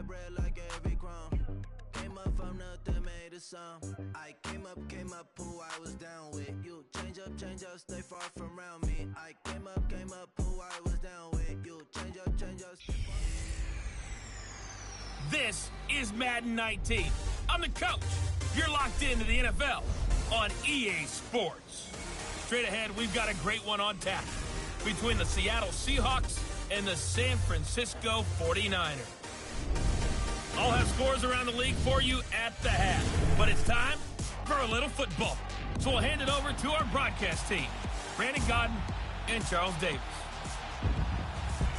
that bread like every crumb. Came up from nothing, made a song. I came up, who I was down with. You change up, stay far from around me. I came up, who I was down with. You change up, stay far. This is Madden 19. I'm the coach. You're locked into the NFL on EA Sports. Straight ahead, we've got a great one on tap between the Seattle Seahawks and the San Francisco 49ers. I'll have scores around the league for you at the half, but it's time for a little football. So we'll hand it over to our broadcast team, Brandon Godden and Charles Davis.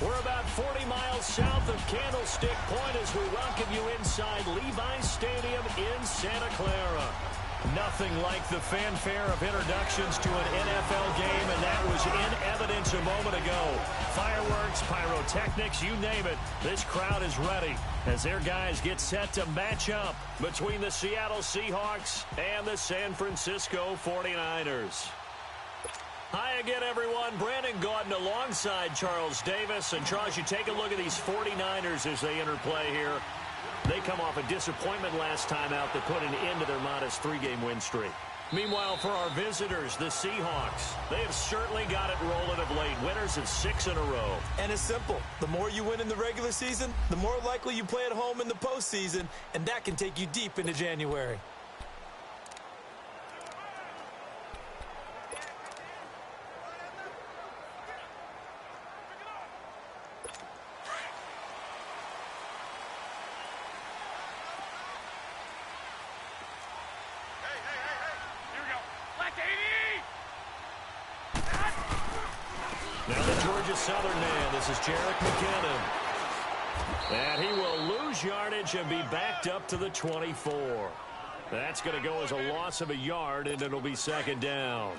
We're about 40 miles south of Candlestick Point as we welcome you inside Levi's Stadium in Santa Clara. Nothing like the fanfare of introductions to an NFL game, and that was in evidence a moment ago. Fireworks, pyrotechnics, you name it. This crowd is ready as their guys get set to match up between the Seattle Seahawks and the San Francisco 49ers. Hi again, everyone. Brandon Gaudin alongside Charles Davis. And, Charles, you take a look at these 49ers as they enter play here. They come off a disappointment last time out that put an end to their modest 3-game win streak. Meanwhile, for our visitors, the Seahawks, they have certainly got it rolling of late. Winners of 6 in a row. And it's simple. The more you win in the regular season, the more likely you play at home in the postseason, and that can take you deep into January. Now the Georgia Southern man, this is Jerick McKinnon. And he will lose yardage and be backed up to the 24. That's going to go as a loss of a yard, and it'll be second down.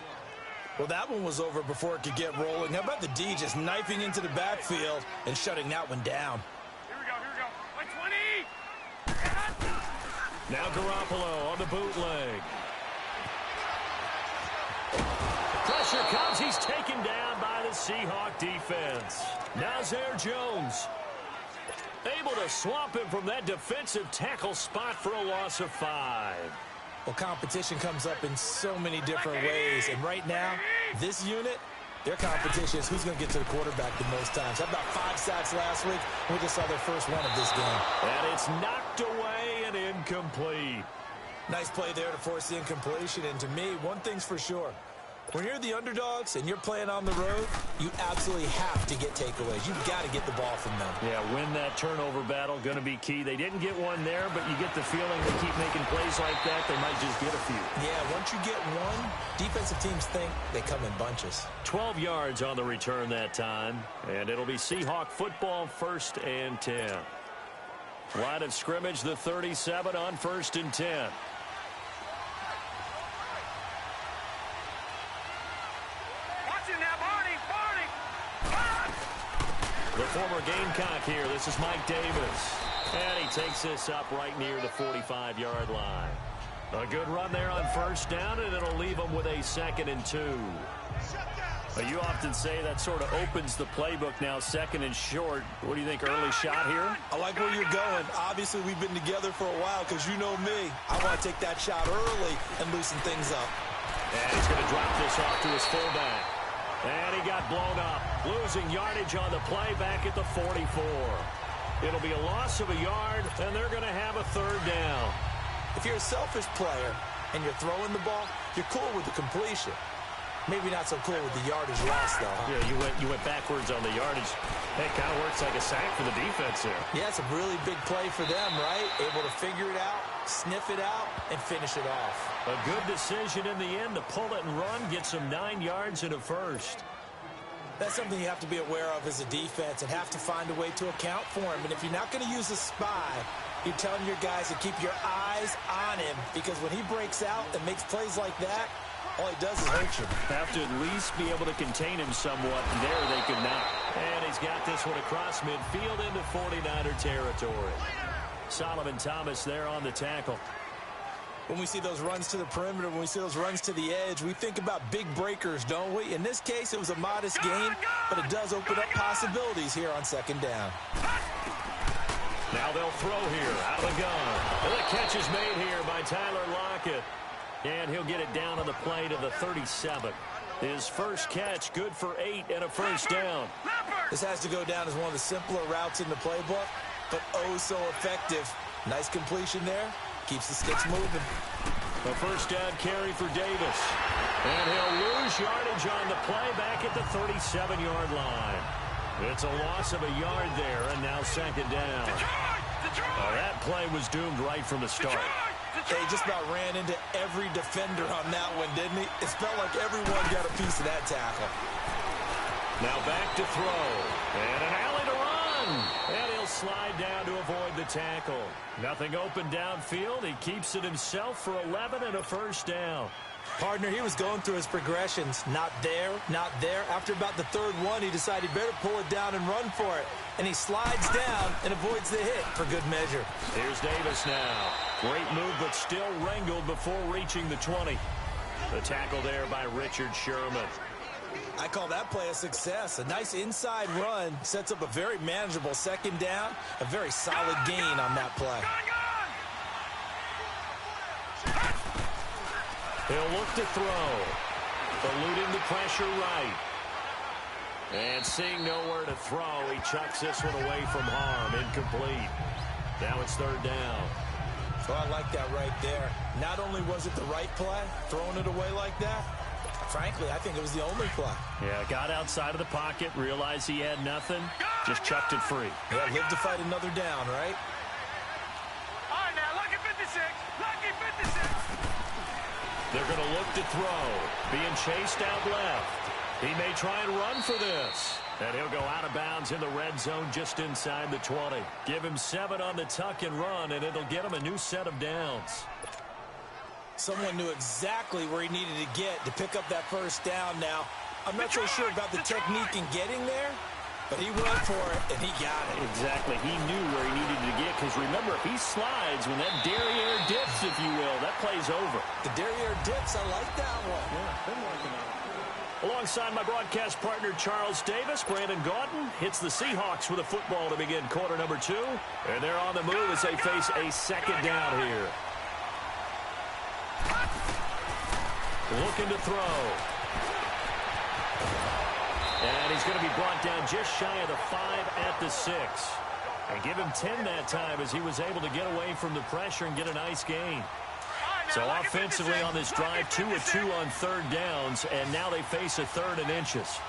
Well, that one was over before it could get rolling. How about the D just knifing into the backfield and shutting that one down? Here we go. 20! Now Garoppolo on the bootleg. Pressure comes. He's taken down by the Seahawk defense. Now Zaire Jones able to swamp him from that defensive tackle spot for a loss of 5. Well, competition comes up in so many different ways. And right now, this unit, their competition is who's going to get to the quarterback the most times. How about 5 sacks last week? We just saw their first one of this game. And it's knocked away and incomplete. Nice play there to force the incompletion. And to me, one thing's for sure. When you're the underdogs and you're playing on the road, you absolutely have to get takeaways. You've got to get the ball from them. Yeah, win that turnover battle, going to be key. They didn't get one there, but you get the feeling they keep making plays like that, they might just get a few. Yeah, once you get one, defensive teams think they come in bunches. 12 yards on the return that time, and it'll be Seahawk football, 1st and 10. Line of scrimmage, the 37 on 1st and 10. The former Gamecock here. This is Mike Davis. And he takes this up right near the 45-yard line. A good run there on 1st down, and it'll leave them with a 2nd and 2. You often say that sort of opens the playbook now, 2nd and short. What do you think, early shot here? I like where you're going. Obviously, we've been together for a while because you know me. I want to take that shot early and loosen things up. And he's going to drop this off to his fullback. And he got blown up, losing yardage on the play back at the 44. It'll be a loss of a yard, and they're going to have a 3rd down. If you're a selfish player and you're throwing the ball, you're cool with the completion. Maybe not so cool with the yardage loss, though. Huh? Yeah, you went backwards on the yardage. That kind of works like a sack for the defense there. Yeah, it's a really big play for them, right? Able to figure it out, sniff it out, and finish it off. A good decision in the end to pull it and run, get some 9 yards and a 1st. That's something you have to be aware of as a defense and have to find a way to account for him. And if you're not going to use a spy, you're telling your guys to keep your eyes on him, because when he breaks out and makes plays like that, all he does is hurt you. Have to at least be able to contain him somewhat. There they could not. And he's got this one across midfield into 49er territory. Solomon Thomas there on the tackle. When we see those runs to the perimeter, when we see those runs to the edge, we think about big breakers, don't we? In this case, it was a modest gain, but it does open up possibilities here on 2nd down. Now Now they'll throw here out of the gun. And the catch is made here by Tyler Lockett. And he'll get it down on the play to the 37. His first catch, good for 8 and a first down. This has to go down as one of the simpler routes in the playbook, but oh so effective. Nice completion there. Keeps the sticks moving. A first down carry for Davis. And he'll lose yardage on the play back at the 37-yard line. It's a loss of a yard there, and now second down. That play was doomed right from the start. He just about ran into every defender on that one, didn't he? It felt like everyone got a piece of that tackle. Now back to throw. And an alley to run. And he'll slide down to avoid the tackle. Nothing open downfield. He keeps it himself for 11 and a first down. Partner, he was going through his progressions. Not there, not there. After about the third one, he decided he better pull it down and run for it. And he slides down and avoids the hit for good measure. Here's Davis now. Great move, but still wrangled before reaching the 20. The tackle there by Richard Sherman. I call that play a success. A nice inside run sets up a very manageable second down. A very solid gain on that play. He'll look to throw. Eluding the pressure right. And seeing nowhere to throw, he chucks this one away from harm. Incomplete. Now it's third down. So I like that right there. Not only was it the right play, throwing it away like that, frankly, I think it was the only play. Yeah, got outside of the pocket, realized he had nothing, just chucked it free. Yeah, live to fight another down, right? All right, now, lucky 56. Lucky 56. They're going to look to throw. Being chased out left. He may try and run for this. And he'll go out of bounds in the red zone just inside the 20. Give him 7 on the tuck and run, and it'll get him a new set of downs. Someone knew exactly where he needed to get to pick up that first down now. I'm not so sure about the technique in getting there, but he went for it, and he got it. Exactly. He knew where he needed to get, because remember, if he slides, when that derriere dips, if you will, that play's over. The derriere dips, I like that one. Yeah, been working on it. Alongside my broadcast partner, Charles Davis, Brandon Gaudin hits the Seahawks with a football to begin quarter number 2. And they're on the move as they face a second down here. Looking to throw. And he's going to be brought down just shy of the 5 at the 6. And give him 10 that time as he was able to get away from the pressure and get a nice gain. So offensively on this drive, 2 of 2 on third downs, and now they face a third and inches.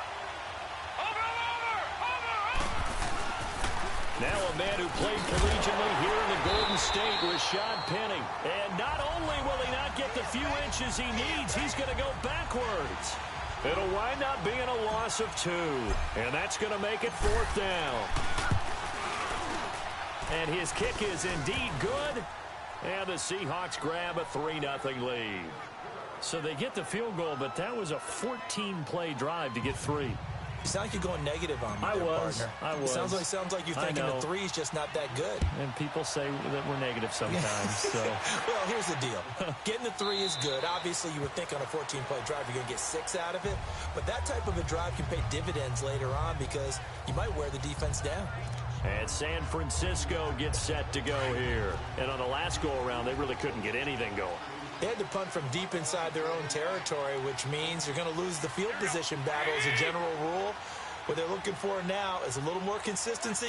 Now a man who played collegiately here in the Golden State, Rashad Penny. And not only will he not get the few inches he needs, he's going to go backwards. It'll wind up being a loss of 2, and that's going to make it fourth down. And his kick is indeed good. And the Seahawks grab a 3-0 lead. So they get the field goal, but that was a 14-play drive to get 3. You sound like you're going negative on me, I was. Sounds like you're thinking the 3 is just not that good. And people say that we're negative sometimes. So. Well, here's the deal. Getting the 3 is good. Obviously, you would think on a 14-play drive you're going to get 6 out of it. But that type of a drive can pay dividends later on because you might wear the defense down. And San Francisco gets set to go here. And on the last go-around, they really couldn't get anything going. They had to punt from deep inside their own territory, which means you're going to lose the field position battle as a general rule. What they're looking for now is a little more consistency,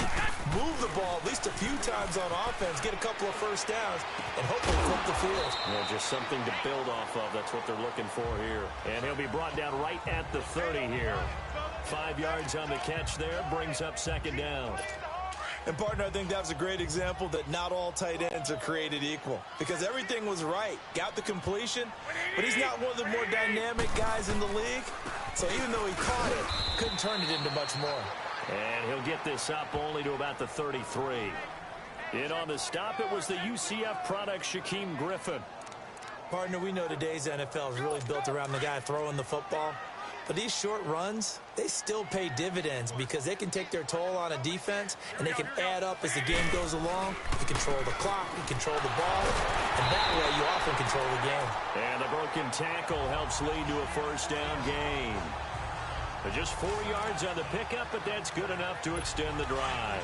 move the ball at least a few times on offense, get a couple of first downs, and hopefully flip the field. Yeah, just something to build off of. That's what they're looking for here. And he'll be brought down right at the 30 here. 5 yards on the catch there, brings up second down. And, partner, I think that was a great example that not all tight ends are created equal because everything was right. Got the completion, but he's not one of the more dynamic guys in the league. So even though he caught it, couldn't turn it into much more. And he'll get this up only to about the 33. In on the stop, it was the UCF product, Shaquem Griffin. Partner, we know today's NFL is really built around the guy throwing the football. But these short runs, they still pay dividends because they can take their toll on a defense and they can add up as the game goes along. You control the clock, you control the ball, and that way you often control the game. And the broken tackle helps lead to a first down gain. Just 4 yards on the pickup, but that's good enough to extend the drive.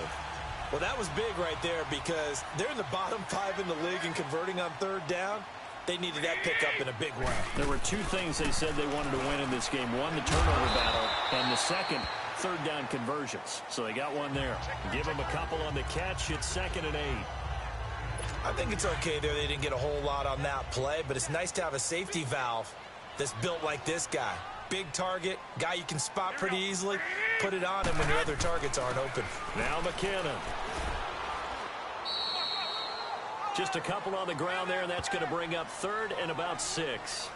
Well, that was big right there because they're in the bottom 5 in the league in converting on third down. They needed that pickup in a big way. There were two things they said they wanted to win in this game. One, the turnover battle, and the second, third down conversions. So they got one there. Give them a couple on the catch. It's 2nd and 8. I think it's okay there. They didn't get a whole lot on that play, but it's nice to have a safety valve that's built like this guy. Big target, guy you can spot pretty easily. Put it on him when your other targets aren't open. Now McKinnon. Just a couple on the ground there, and that's going to bring up 3rd and about 6.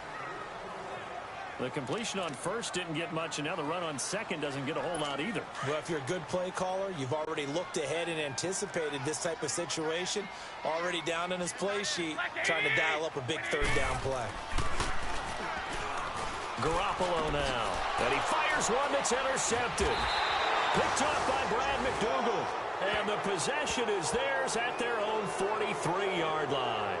The completion on first didn't get much, and now the run on second doesn't get a whole lot either. Well, if you're a good play caller, you've already looked ahead and anticipated this type of situation. Already down in his play sheet, trying to dial up a big third down play. Garoppolo now, and he fires one that's intercepted. Picked up by Brad McDougal. And the possession is theirs at their own 43-yard line.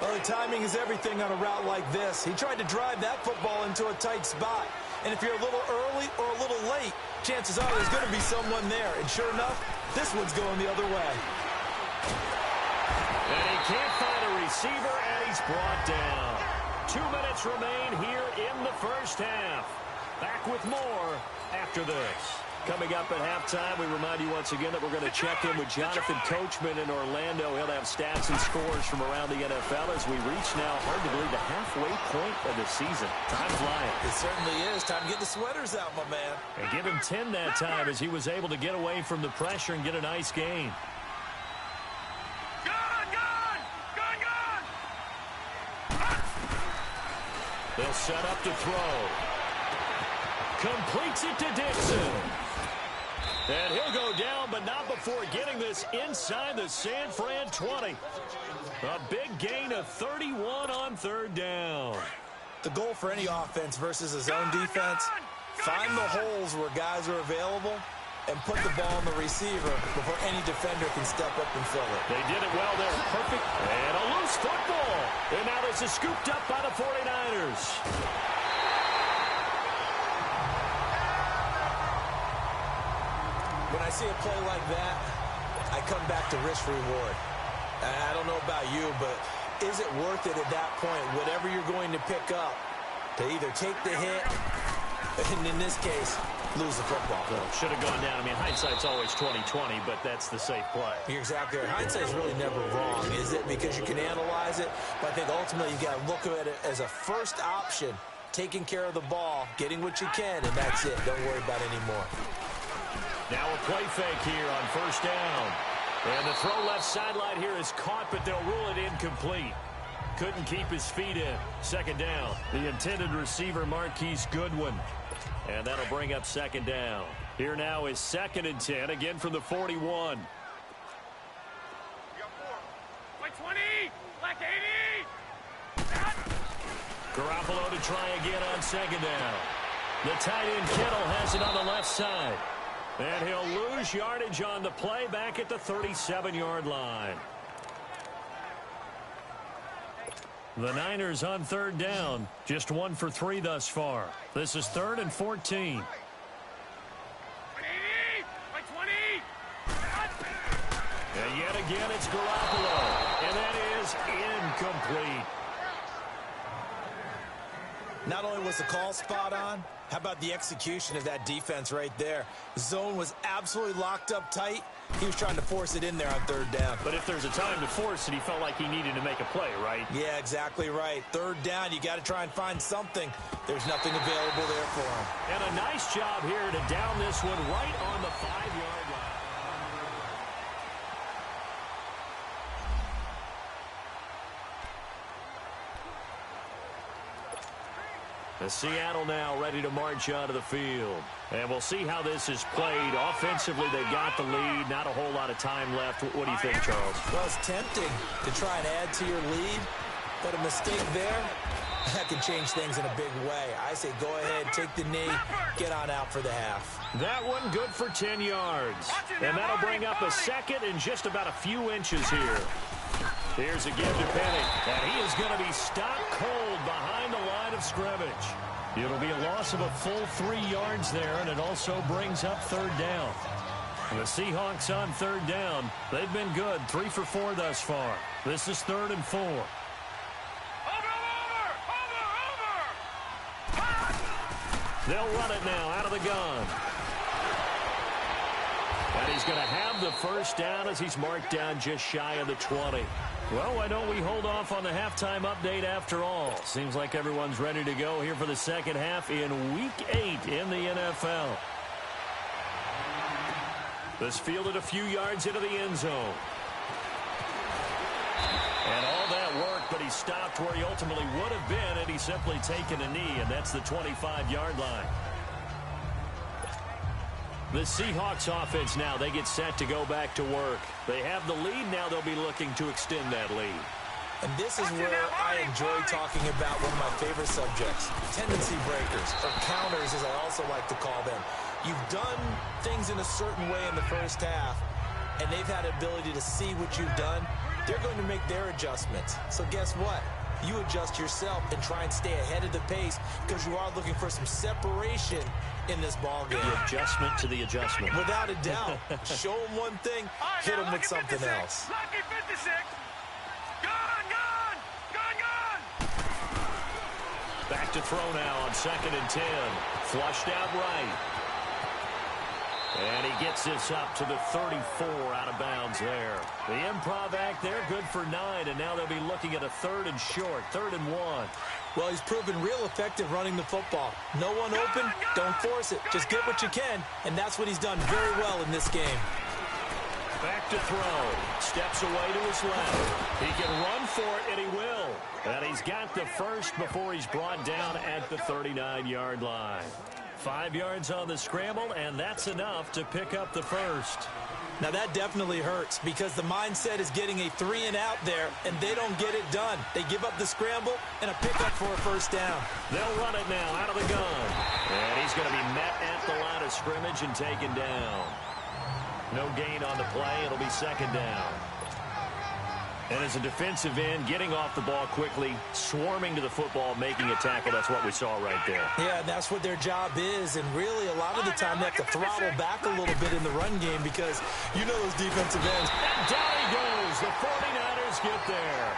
Well, the timing is everything on a route like this. He tried to drive that football into a tight spot. And if you're a little early or a little late, chances are there's going to be someone there. And sure enough, this one's going the other way. And he can't find a receiver, and he's brought down. 2 minutes remain here in the first half. Back with more after this. Coming up at halftime, we remind you once again that we're going to check in with Jonathan Coachman in Orlando. He'll have stats and scores from around the NFL as we reach now, hard to believe, the halfway point of the season. Time flying. It certainly is. Time to get the sweaters out, my man. And give him 10 that time as he was able to get away from the pressure and get a nice gain. They'll set up to throw. Completes it to Dixon. And he'll go down, but not before getting this inside the San Fran 20. A big gain of 31 on third down. The goal for any offense versus a zone defense, find the holes where guys are available and put the ball on the receiver before any defender can step up and fill it. They did it well there. Perfect. And a loose football. And now this is scooped up by the 49ers. When I see a play like that, I come back to risk-reward. I don't know about you, but is it worth it at that point, whatever you're going to pick up, to either take the hit, and in this case, lose the football? Well, should have gone down. I mean, hindsight's always 20/20, but that's the safe play. You're exactly right. Hindsight's really never wrong, is it? Because you can analyze it, but I think ultimately you got to look at it as a first option, taking care of the ball, getting what you can, and that's it. Don't worry about it anymore. Now a play fake here on first down. And the throw left sideline here is caught, but they'll rule it incomplete. Couldn't keep his feet in. Second down. The intended receiver, Marquise Goodwin. And that'll bring up second down. Here now is 2nd and 10, again from the 41. Like 20, like 80. Garoppolo to try again on second down. The tight end Kittle has it on the left side. And he'll lose yardage on the play back at the 37-yard line. The Niners on third down. Just 1 for 3 thus far. This is 3rd and 14. And yet again, it's Garoppolo. And that is incomplete. Not only was the call spot on, how about the execution of that defense right there? The zone was absolutely locked up tight. He was trying to force it in there on third down. But if there's a time to force it, he felt like he needed to make a play, right? Yeah, exactly right. Third down, you got to try and find something. There's nothing available there for him. And a nice job here to down this one right on the 5-yard line. The Seattle now ready to march onto the field. And we'll see how this is played. Offensively, they've got the lead. Not a whole lot of time left. What do you think, Charles? Well, it's tempting to try and add to your lead, but a mistake there, that can change things in a big way. I say go ahead, take the knee, get on out for the half. That one good for 10 yards. And that'll bring up a second and just about a few inches here. Here's a give to Penny. And he is going to be stopped cold behind the line of scrimmage. It'll be a loss of a full 3 yards there, and it also brings up third down. The Seahawks on third down. They've been good, 3 for 4 thus far. This is 3rd and 4. Over! They'll run it now out of the gun. And he's going to have the first down as he's marked down just shy of the 20. Well, why don't we hold off on the halftime update after all? Seems like everyone's ready to go here for the second half in Week 8 in the NFL. This fielded a few yards into the end zone. And all that work, but he stopped where he ultimately would have been had he simply taken a knee, and that's the 25-yard line. The Seahawks offense now, they get set to go back to work. They have the lead now. They'll be looking to extend that lead. And this is where I enjoy talking about one of my favorite subjects, tendency breakers, or counters as I also like to call them. You've done things in a certain way in the first half, and they've had the ability to see what you've done. They're going to make their adjustments. So guess what? You adjust yourself and try and stay ahead of the pace because you are looking for some separation in this ball game. The adjustment to the adjustment. Without a doubt. Show them one thing, hit them with something else. Lucky 56. Gone! Back to throw now on 2nd and 10. Flushed out right. And he gets this up to the 34 out of bounds there. The improv act there, good for 9, and now they'll be looking at a 3rd and short, 3rd and 1. Well, he's proven real effective running the football. No one open, don't force it. Just get what you can, and that's what he's done very well in this game. Back to throw. Steps away to his left. He can run for it, and he will. And he's got the first before he's brought down at the 39-yard line. 5 yards on the scramble, and that's enough to pick up the first. Now that definitely hurts because the mindset is getting a 3 and out there, and they don't get it done. They give up the scramble and a pickup for a first down. They'll run it now out of the gun. And he's going to be met at the line of scrimmage and taken down. No gain on the play. It'll be 2nd down. And as a defensive end, getting off the ball quickly, swarming to the football, making a tackle, that's what we saw right there. Yeah, and that's what their job is. And really, a lot of the time, they have to throttle back a little bit in the run game because you know those defensive ends. And down he goes. The 49ers get there.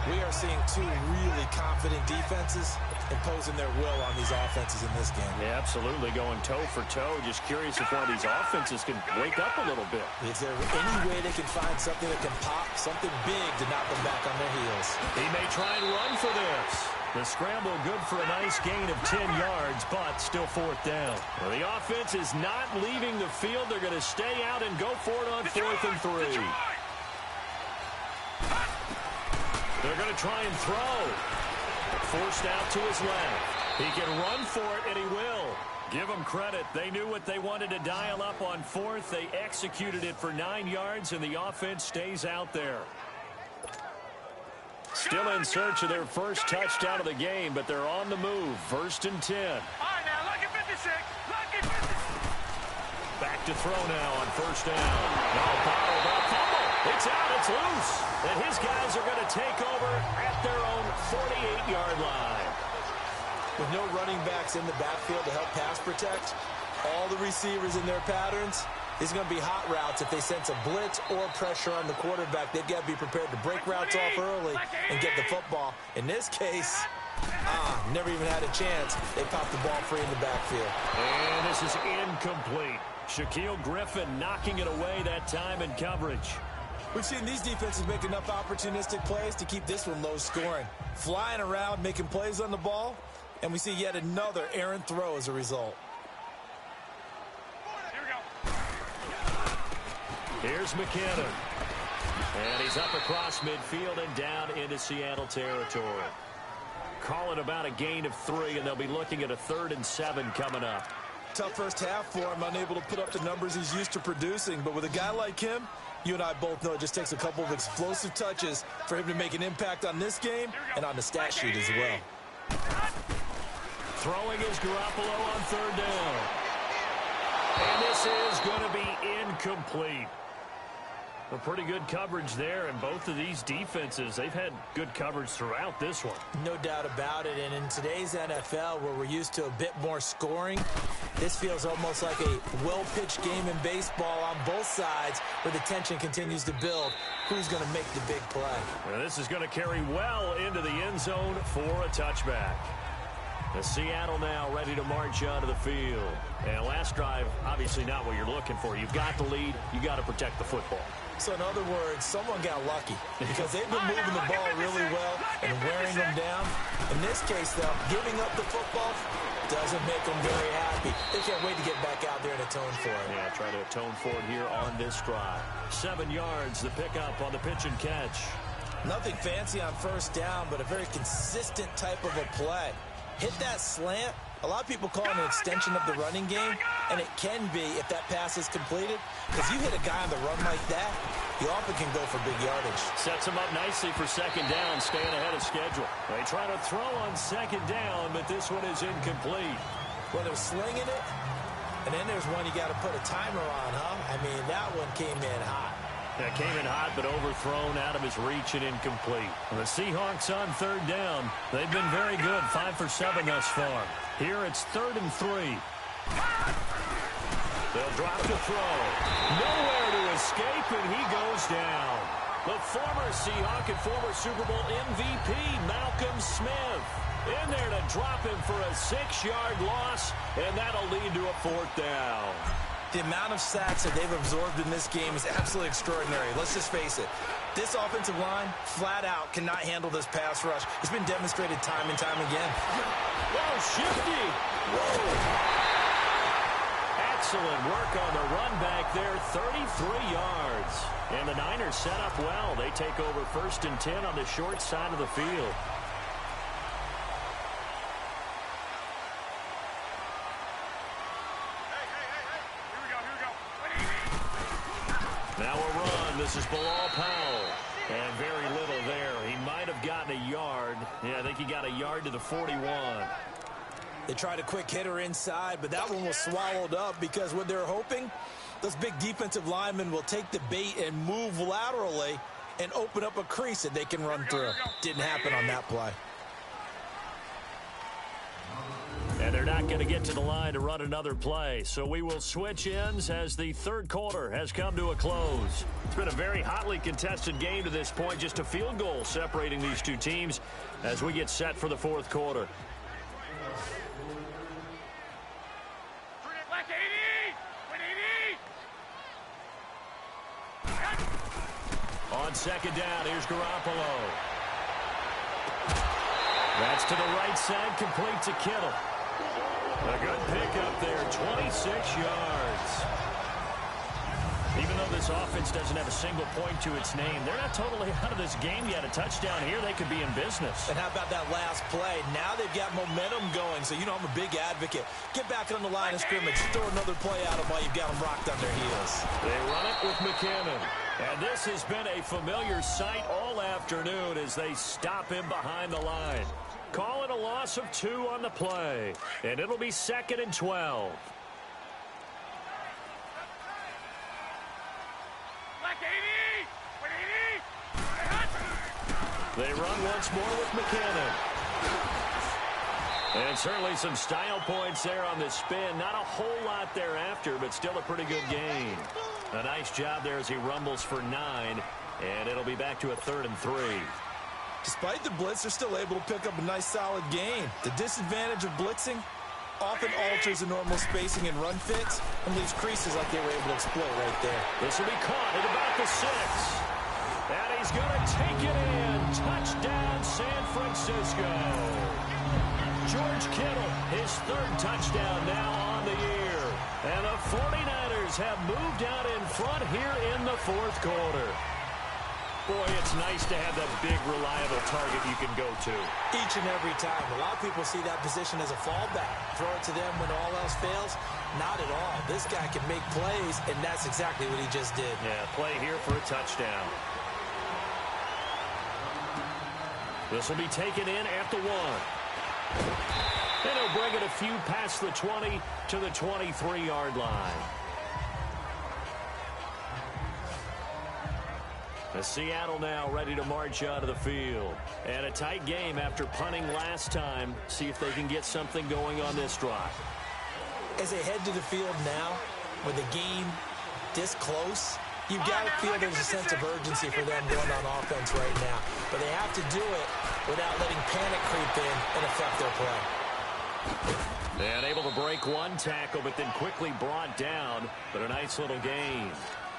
We are seeing 2 really confident defenses imposing their will on these offenses in this game. Yeah, absolutely, going toe for toe. Just curious if one of these offenses can wake up a little bit. Is there any way they can find something that can pop, something big to knock them back on their heels? He may try and run for this. The scramble good for a nice gain of 10 yards, but still 4th down. Well, the offense is not leaving the field. They're going to stay out and go for it on 4th and 3. They're going to try and throw. Forced out to his left. He can run for it, and he will. Give them credit. They knew what they wanted to dial up on 4th. They executed it for 9 yards, and the offense stays out there. Still in search of their first touchdown of the game, but they're on the move. 1st and 10. All right, now, lucky 56. Lucky 56. Back to throw now on 1st down. Now bottled up. Fumble. It's out. It's loose. And his guys are going to take over at their own 48-yard line. With no running backs in the backfield to help pass protect, all the receivers in their patterns, it's going to be hot routes. If they sense a blitz or pressure on the quarterback, they've got to be prepared to break routes off early and get the football. In this case, never even had a chance. They popped the ball free in the backfield. And this is incomplete. Shaquille Griffin knocking it away that time in coverage. We've seen these defenses make enough opportunistic plays to keep this one low scoring. Flying around, making plays on the ball, and we see yet another errant throw as a result. Here we go. Here's McKinnon. And he's up across midfield and down into Seattle territory. Calling about a gain of 3, and they'll be looking at a 3rd and 7 coming up. Tough first half for him, unable to put up the numbers he's used to producing. But with a guy like him, you and I both know it just takes a couple of explosive touches for him to make an impact on this game and on the stat sheet as well. Throwing is Garoppolo on 3rd down. And this is going to be incomplete. A pretty good coverage there, and both of these defenses, they've had good coverage throughout this one. No doubt about it, and in today's NFL, where we're used to a bit more scoring, this feels almost like a well-pitched game in baseball on both sides, where the tension continues to build. Who's going to make the big play? Well, this is going to carry well into the end zone for a touchback. The Seattle now ready to march onto the field. And last drive, obviously not what you're looking for. You've got the lead. You got to protect the football. So in other words, someone got lucky because they've been moving the ball really well and wearing them down. In this case, though, giving up the football doesn't make them very happy. They can't wait to get back out there and atone for it. Yeah, try to atone for it here on this drive. 7 yards, the pickup on the pitch and catch. Nothing fancy on first down, but a very consistent type of a play. Hit that slant. A lot of people call it an extension of the running game, and it can be if that pass is completed. Because you hit a guy on the run like that, you often can go for big yardage. Sets him up nicely for second down, staying ahead of schedule. They try to throw on second down, but this one is incomplete. Well, they're slinging it, and then there's one you got to put a timer on, huh? I mean, that one came in hot. That came in hot, but overthrown, out of his reach and incomplete. The Seahawks on third down. They've been very good, 5 for 7 thus far. Here it's 3rd and 3. They'll drop to throw. Nowhere to escape, and he goes down. The former Seahawk and former Super Bowl MVP, Malcolm Smith, in there to drop him for a 6-yard loss, and that'll lead to a 4th down. The amount of sacks that they've absorbed in this game is absolutely extraordinary. Let's just face it. This offensive line, flat out, cannot handle this pass rush. It's been demonstrated time and time again. Whoa, shifty. Whoa. Excellent work on the run back there, 33 yards. And the Niners set up well. They take over 1st and 10 on the short side of the field. Now a run. This is Bilal Powell. And very little there. He might have gotten a yard. Yeah, I think he got a yard to the 41. They tried a quick hitter inside, but that one was swallowed up because what they're hoping, those big defensive linemen will take the bait and move laterally and open up a crease that they can run through. Didn't happen on that play. And they're not going to get to the line to run another play. So we will switch ends as the third quarter has come to a close. It's been a very hotly contested game to this point. Just a field goal separating these two teams as we get set for the fourth quarter. On second down, here's Garoppolo. That's to the right side, complete to Kittle. A good pickup there, 26 yards. Even though this offense doesn't have a single point to its name, they're not totally out of this game yet. A touchdown here, they could be in business. And how about that last play? Now they've got momentum going, so you know I'm a big advocate. Get back on the line of scrimmage, throw another play at them while you've got them rocked on their heels. They run it with McKinnon. And this has been a familiar sight all afternoon as they stop him behind the line. Call it a loss of 2 on the play. And it'll be 2nd and 12. They run once more with McKinnon. And certainly some style points there on the spin. Not a whole lot thereafter, but still a pretty good gain. A nice job there as he rumbles for 9. And it'll be back to a 3rd and 3. Despite the blitz, they're still able to pick up a nice, solid gain. The disadvantage of blitzing often alters the normal spacing and run fits and leaves creases like they were able to exploit right there. This will be caught at about the 6. And he's going to take it in. Touchdown, San Francisco. George Kittle, his 3rd touchdown now on the year. And the 49ers have moved out in front here in the fourth quarter. Boy, it's nice to have that big, reliable target you can go to. Each and every time. A lot of people see that position as a fallback. Throw it to them when all else fails. Not at all. This guy can make plays, and that's exactly what he just did. Yeah, play here for a touchdown. This will be taken in at the 1. And he'll bring it a few past the 20 to the 23-yard line. Seattle now ready to march out of the field. And a tight game after punting last time. See if they can get something going on this drive. As they head to the field now, with the game this close, you've got to feel there's a sense of urgency for them going on offense right now. But they have to do it without letting panic creep in and affect their play. And able to break one tackle, but then quickly brought down. But a nice little gain.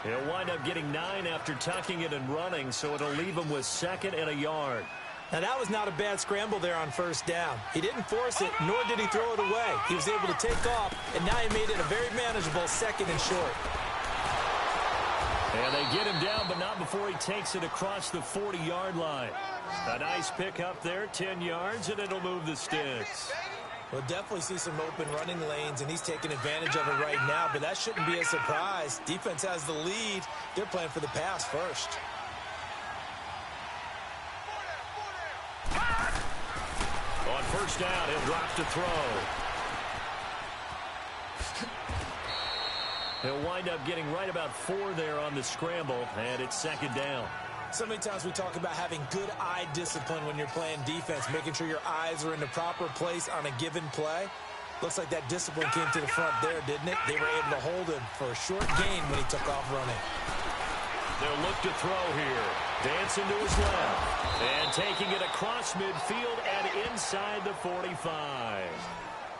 He'll wind up getting 9 after tucking it and running, so it'll leave him with 2nd and a yard. Now, that was not a bad scramble there on 1st down. He didn't force it, nor did he throw it away. He was able to take off, and now he made it a very manageable 2nd and short. And they get him down, but not before he takes it across the 40-yard line. A nice pick up there, 10 yards, and it'll move the sticks. We'll definitely see some open running lanes, and he's taking advantage of it right now, but that shouldn't be a surprise. Defense has the lead. They're playing for the pass first. On 1st down, he'll drop to throw. He'll wind up getting right about 4 there on the scramble, and it's 2nd down. So many times we talk about having good eye discipline when you're playing defense, making sure your eyes are in the proper place on a given play. Looks like that discipline came to the front there, didn't it? They were able to hold him for a short gain when he took off running. They'll look to throw here. Dancing to his left. And taking it across midfield and inside the 45.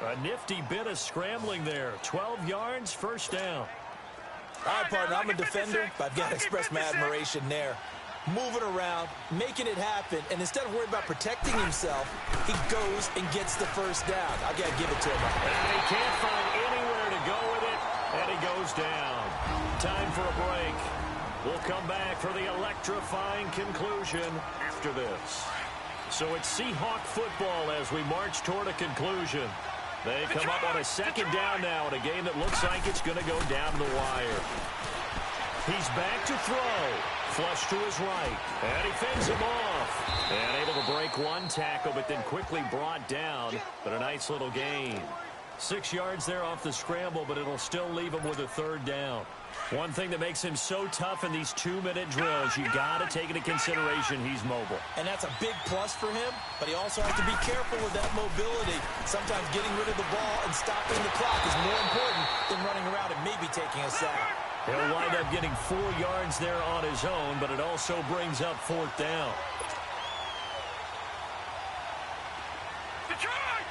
A nifty bit of scrambling there. 12 yards, 1st down. All right, partner, I'm a defender, but I've got to express my admiration there. Moving around, making it happen, and instead of worrying about protecting himself, he goes and gets the 1st down. I've got to give it to him. And he can't find anywhere to go with it, and he goes down. Time for a break. We'll come back for the electrifying conclusion after this. So it's Seahawk football as we march toward a conclusion. They come up on a 2nd down now in a game that looks like it's going to go down the wire. He's back to throw. Flush to his right. And he fends him off. And able to break one tackle, but then quickly brought down. But a nice little gain. 6 yards there off the scramble, but it'll still leave him with a 3rd down. One thing that makes him so tough in these 2-minute drills, you got to take into consideration he's mobile. And that's a big plus for him, but he also has to be careful with that mobility. Sometimes getting rid of the ball and stopping the clock is more important than running around and maybe taking a sack. He'll wind up getting 4 yards there on his own, but it also brings up 4th down. Detroit!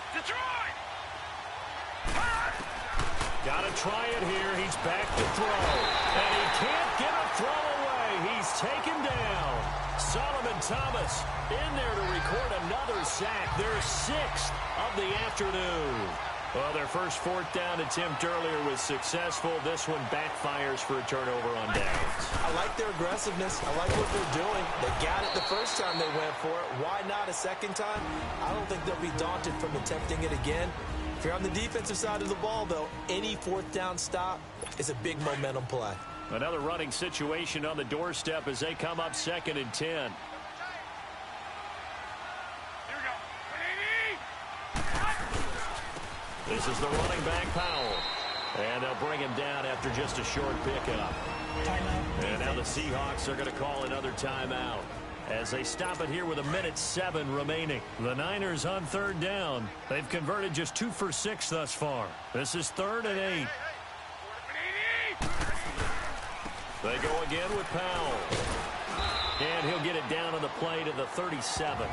Got to try it here. He's back to throw. And he can't get a throw away. He's taken down. Solomon Thomas in there to record another sack. Their 6th of the afternoon. Well, their first 4th down attempt earlier was successful. This one backfires for a turnover on downs. I like their aggressiveness. I like what they're doing. They got it the first time they went for it. Why not a 2nd time? I don't think they'll be daunted from attempting it again. If you're on the defensive side of the ball, though, any 4th down stop is a big momentum play. Another running situation on the doorstep as they come up 2nd and 10. This is the running back, Powell. And they'll bring him down after just a short pickup. And now the Seahawks are going to call another timeout as they stop it here with 1:07 remaining. The Niners on 3rd down. They've converted just 2 for 6 thus far. This is 3rd and 8. They go again with Powell. And he'll get it down on the play to the 37.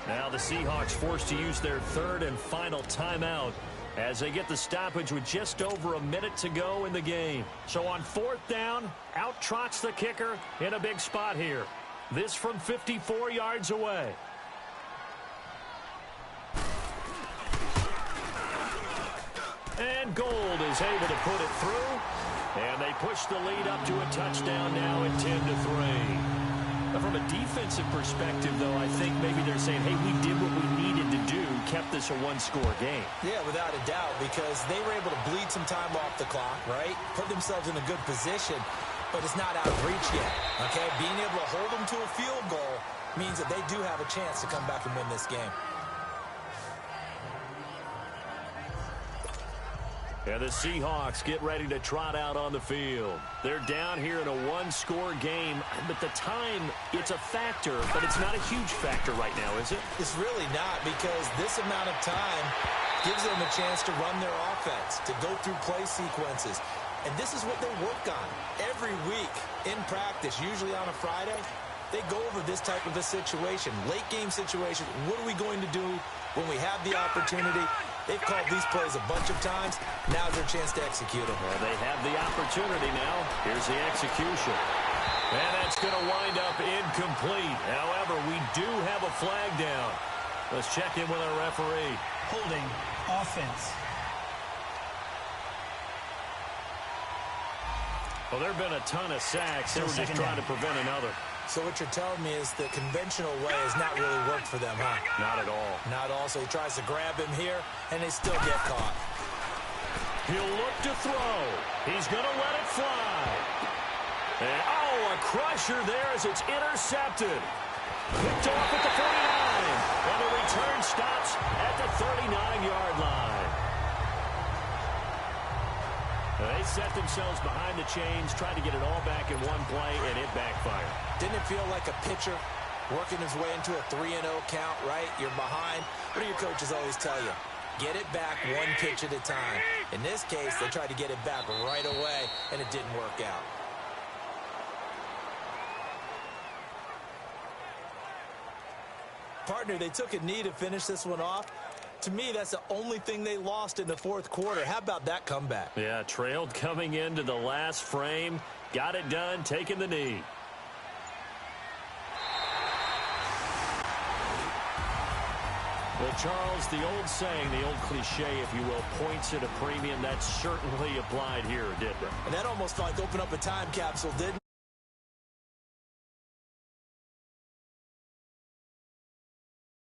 Now the Seahawks forced to use their 3rd and final timeout as they get the stoppage with just over a minute to go in the game. So on 4th down, out trots the kicker in a big spot here. This from 54 yards away. And Gold is able to put it through. And they push the lead up to a touchdown now at 10-3. From a defensive perspective, though, I think maybe they're saying, hey, we did what we needed to do, kept this a 1-score game. Yeah, without a doubt, because they were able to bleed some time off the clock, right? Put themselves in a good position, but it's not out of reach yet, okay? Being able to hold them to a field goal means that they do have a chance to come back and win this game. And the Seahawks get ready to trot out on the field. They're down here in a one-score game, but the time, it's a factor, but it's not a huge factor right now, is it? It's really not, because this amount of time gives them a chance to run their offense, to go through play sequences. And this is what they work on every week in practice, usually on a Friday. They go over this type of a situation, late-game situation. What are we going to do when we have the opportunity? They've called these plays a bunch of times. Now's their chance to execute them. Well, they have the opportunity now. Here's the execution. And that's going to wind up incomplete. However, we do have a flag down. Let's check in with our referee. Holding offense. Well, there have been a ton of sacks. They were just trying to prevent another. So what you're telling me is the conventional way has not really worked for them, huh? Not at all. Not all. So he tries to grab him here, and they still get caught. He'll look to throw. He's going to let it fly. And, oh, a crusher there as it's intercepted. Picked off at the 49. And the return stops at the 39-yard line. They set themselves behind the chains, tried to get it all back in one play, and it backfired. Didn't it feel like a pitcher working his way into a 3-0 count, right? You're behind. What do your coaches always tell you? Get it back one pitch at a time. In this case, they tried to get it back right away, and it didn't work out. Partner, they took a knee to finish this one off. To me, that's the only thing they lost in the fourth quarter. How about that comeback? Yeah, trailed coming into the last frame. Got it done, taking the knee. Well, Charles, the old saying, the old cliche, if you will, points at a premium, that certainly applied here, didn't it? And that almost like opened up a time capsule, didn't it?